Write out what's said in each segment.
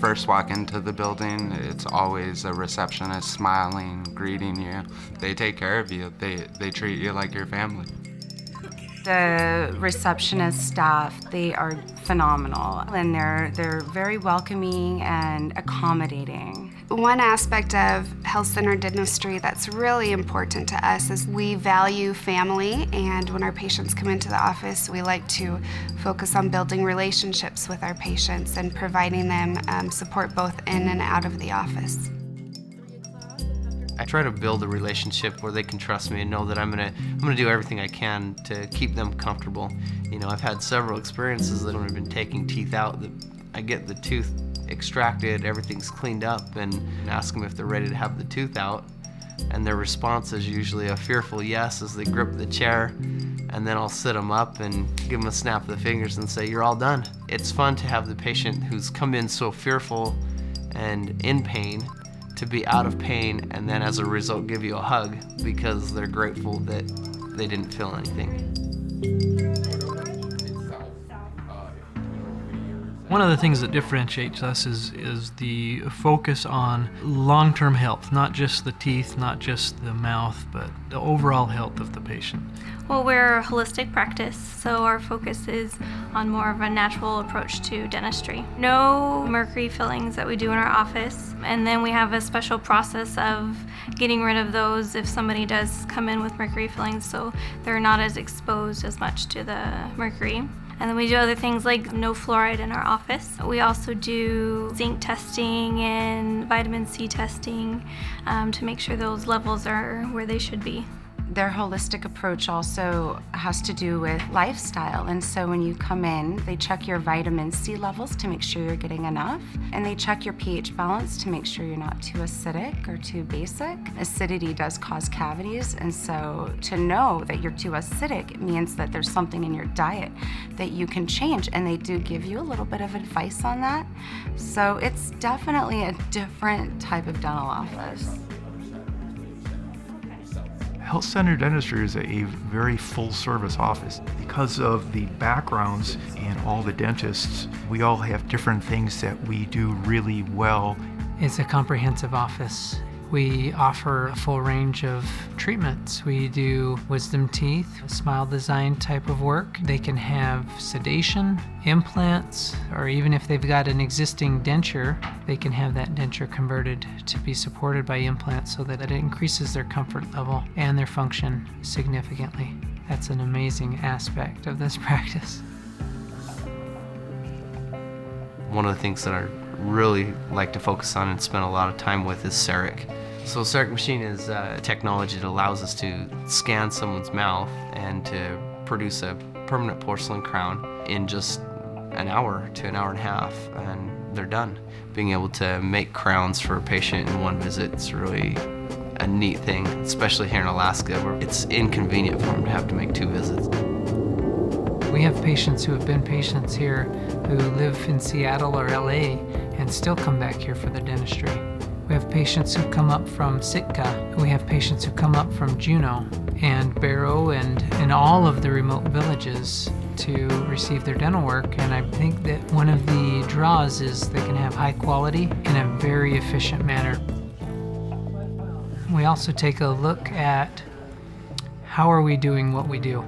first walk into the building, it's always a receptionist smiling, greeting you. They take care of you. They treat you like your family. The receptionist staff, they are phenomenal, and they're very welcoming and accommodating. One aspect of Health Centered Dentistry that's really important to us is we value family, and when our patients come into the office, we like to focus on building relationships with our patients and providing them support both in and out of the office. I try to build a relationship where they can trust me and know that I'm gonna do everything I can to keep them comfortable. You know, I've had several experiences that have been taking teeth out. That I get the tooth extracted, everything's cleaned up, and ask them if they're ready to have the tooth out. And their response is usually a fearful yes as they grip the chair, and then I'll sit them up and give them a snap of the fingers and say, "You're all done." It's fun to have the patient who's come in so fearful and in pain to be out of pain, and then as a result give you a hug because they're grateful that they didn't feel anything. One of the things that differentiates us is the focus on long-term health, not just the teeth, not just the mouth, but the overall health of the patient. Well, we're a holistic practice, so our focus is on more of a natural approach to dentistry. No mercury fillings that we do in our office, and then we have a special process of getting rid of those if somebody does come in with mercury fillings, so they're not as exposed as much to the mercury. And then we do other things like no fluoride in our office. We also do zinc testing and vitamin C testing to make sure those levels are where they should be. Their holistic approach also has to do with lifestyle, and so when you come in, they check your vitamin C levels to make sure you're getting enough, and they check your pH balance to make sure you're not too acidic or too basic. Acidity does cause cavities, and so to know that you're too acidic, it means that there's something in your diet that you can change, and they do give you a little bit of advice on that. So it's definitely a different type of dental office. Health Centered Dentistry is a very full-service office. Because of the backgrounds in all the dentists, we all have different things that we do really well. It's a comprehensive office. We offer a full range of treatments. We do wisdom teeth, smile design type of work. They can have sedation, implants, or even if they've got an existing denture, they can have that denture converted to be supported by implants so that it increases their comfort level and their function significantly. That's an amazing aspect of this practice. One of the things that I really like to focus on and spend a lot of time with is CEREC. So CEREC machine is technology that allows us to scan someone's mouth and to produce a permanent porcelain crown in just an hour to an hour and a half, and they're done. Being able to make crowns for a patient in one visit is really a neat thing, especially here in Alaska where it's inconvenient for them to have to make 2 visits. We have patients who have been patients here who live in Seattle or LA and still come back here for their dentistry. We have patients who come up from Sitka. We have patients who come up from Juneau and Barrow and all of the remote villages to receive their dental work. And I think that one of the draws is they can have high quality in a very efficient manner. We also take a look at how are we doing what we do.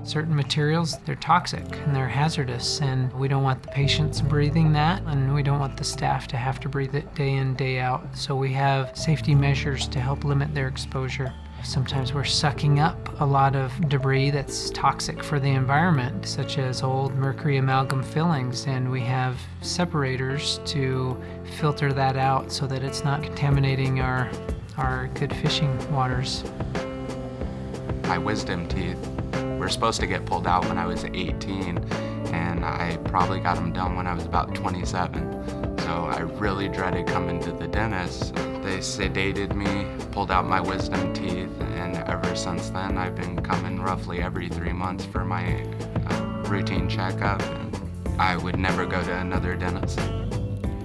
Certain materials, they're toxic and they're hazardous, and we don't want the patients breathing that, and we don't want the staff to have to breathe it day in, day out. So we have safety measures to help limit their exposure. Sometimes we're sucking up a lot of debris that's toxic for the environment, such as old mercury amalgam fillings, and we have separators to filter that out so that it's not contaminating our good fishing waters. My wisdom teeth were supposed to get pulled out when I was 18, and I probably got them done when I was about 27. So I really dreaded coming to the dentist. They sedated me, pulled out my wisdom teeth, and ever since then I've been coming roughly every 3 months for my routine checkup. And I would never go to another dentist.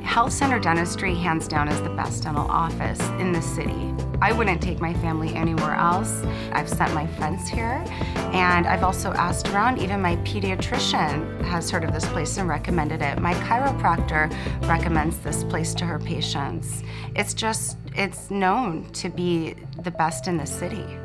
Health Centered Dentistry, hands down, is the best dental office in the city. I wouldn't take my family anywhere else. I've sent my friends here, and I've also asked around. Even my pediatrician has heard of this place and recommended it. My chiropractor recommends this place to her patients. It's known to be the best in the city.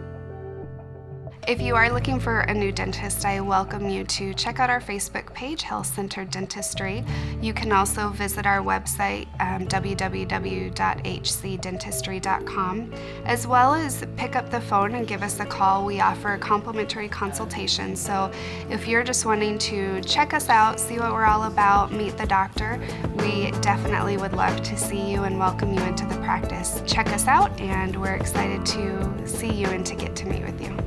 If you are looking for a new dentist, I welcome you to check out our Facebook page, Health Centered Dentistry. You can also visit our website, www.hcdentistry.com, as well as pick up the phone and give us a call. We offer a complimentary consultation. So if you're just wanting to check us out, see what we're all about, meet the doctor, we definitely would love to see you and welcome you into the practice. Check us out, and we're excited to see you and to get to meet with you.